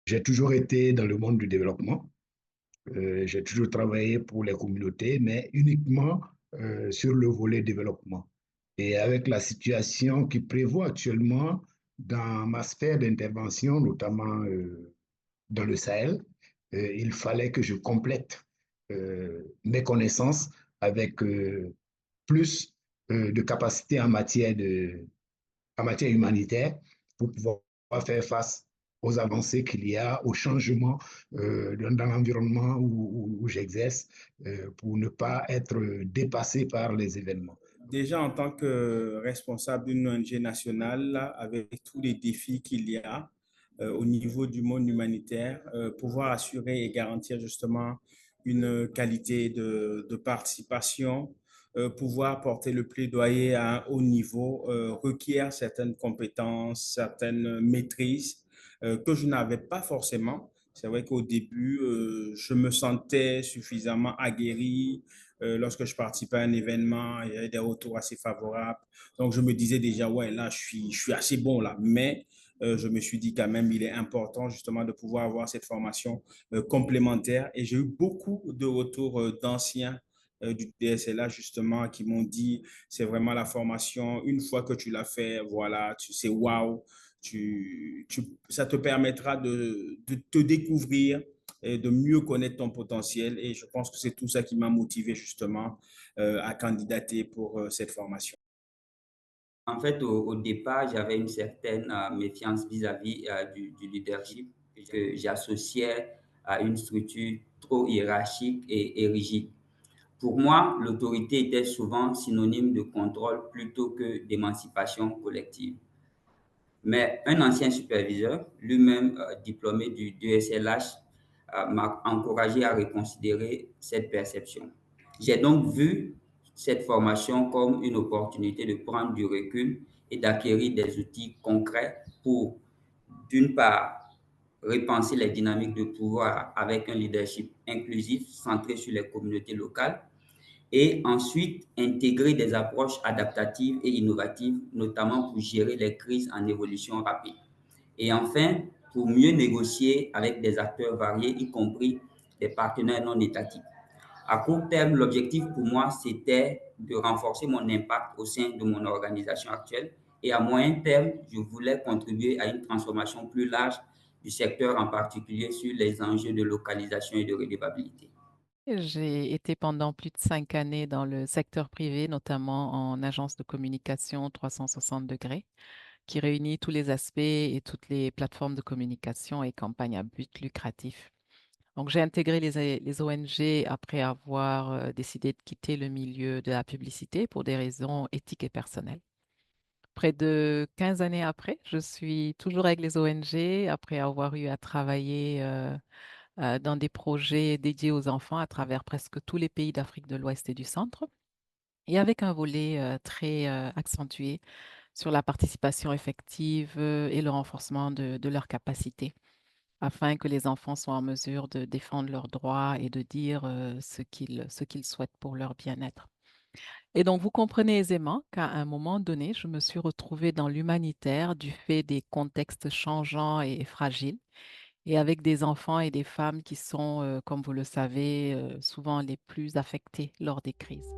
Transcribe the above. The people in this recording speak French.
J'ai toujours été dans le monde du développement. J'ai toujours travaillé pour les communautés, mais uniquement sur le volet développement. Et avec la situation qui prévaut actuellement dans ma sphère d'intervention, notamment dans le Sahel, il fallait que je complète mes connaissances avec plus de capacité en matière humanitaire pour pouvoir faire face aux avancées qu'il y a, aux changements dans l'environnement où j'exerce, pour ne pas être dépassé par les événements. Déjà, en tant que responsable d'une ONG nationale, là, avec tous les défis qu'il y a au niveau du monde humanitaire, pouvoir assurer et garantir justement une qualité de participation, pouvoir porter le plaidoyer à un haut niveau requiert certaines compétences, certaines maîtrises que je n'avais pas forcément. C'est vrai qu'au début, je me sentais suffisamment aguerri, lorsque je participais à un événement, il y avait des retours assez favorables. Donc, je me disais déjà, ouais, là, je suis assez bon là. Mais je me suis dit quand même, il est important justement de pouvoir avoir cette formation complémentaire. Et j'ai eu beaucoup de retours d'anciens du DSLA justement qui m'ont dit, c'est vraiment la formation. Une fois que tu l'as fait, voilà, tu sais, waouh, ça te permettra de te découvrir et de mieux connaître ton potentiel. Et je pense que c'est tout ça qui m'a motivé justement à candidater pour cette formation. En fait, au départ, j'avais une certaine méfiance vis-à-vis du leadership que j'associais à une structure trop hiérarchique et rigide. Pour moi, l'autorité était souvent synonyme de contrôle plutôt que d'émancipation collective. Mais un ancien superviseur, lui-même diplômé du DSLH, m'a encouragé à reconsidérer cette perception. J'ai donc vu cette formation comme une opportunité de prendre du recul et d'acquérir des outils concrets pour, d'une part, repenser les dynamiques de pouvoir avec un leadership inclusif centré sur les communautés locales et ensuite intégrer des approches adaptatives et innovatives, notamment pour gérer les crises en évolution rapide. Et enfin, pour mieux négocier avec des acteurs variés, y compris des partenaires non étatiques. À court terme, l'objectif pour moi, c'était de renforcer mon impact au sein de mon organisation actuelle. Et à moyen terme, je voulais contribuer à une transformation plus large du secteur, en particulier sur les enjeux de localisation et de redevabilité. J'ai été pendant plus de 5 années dans le secteur privé, notamment en agence de communication 360 degrés, qui réunit tous les aspects et toutes les plateformes de communication et campagnes à but lucratif. Donc, j'ai intégré les ONG après avoir décidé de quitter le milieu de la publicité pour des raisons éthiques et personnelles. Près de 15 années après, je suis toujours avec les ONG après avoir eu à travailler dans des projets dédiés aux enfants à travers presque tous les pays d'Afrique de l'Ouest et du Centre, et avec un volet très accentué sur la participation effective et le renforcement de leurs capacités, afin que les enfants soient en mesure de défendre leurs droits et de dire ce qu'ils souhaitent pour leur bien-être. Et donc, vous comprenez aisément qu'à un moment donné, je me suis retrouvée dans l'humanitaire du fait des contextes changeants et fragiles, et avec des enfants et des femmes qui sont, comme vous le savez, souvent les plus affectés lors des crises.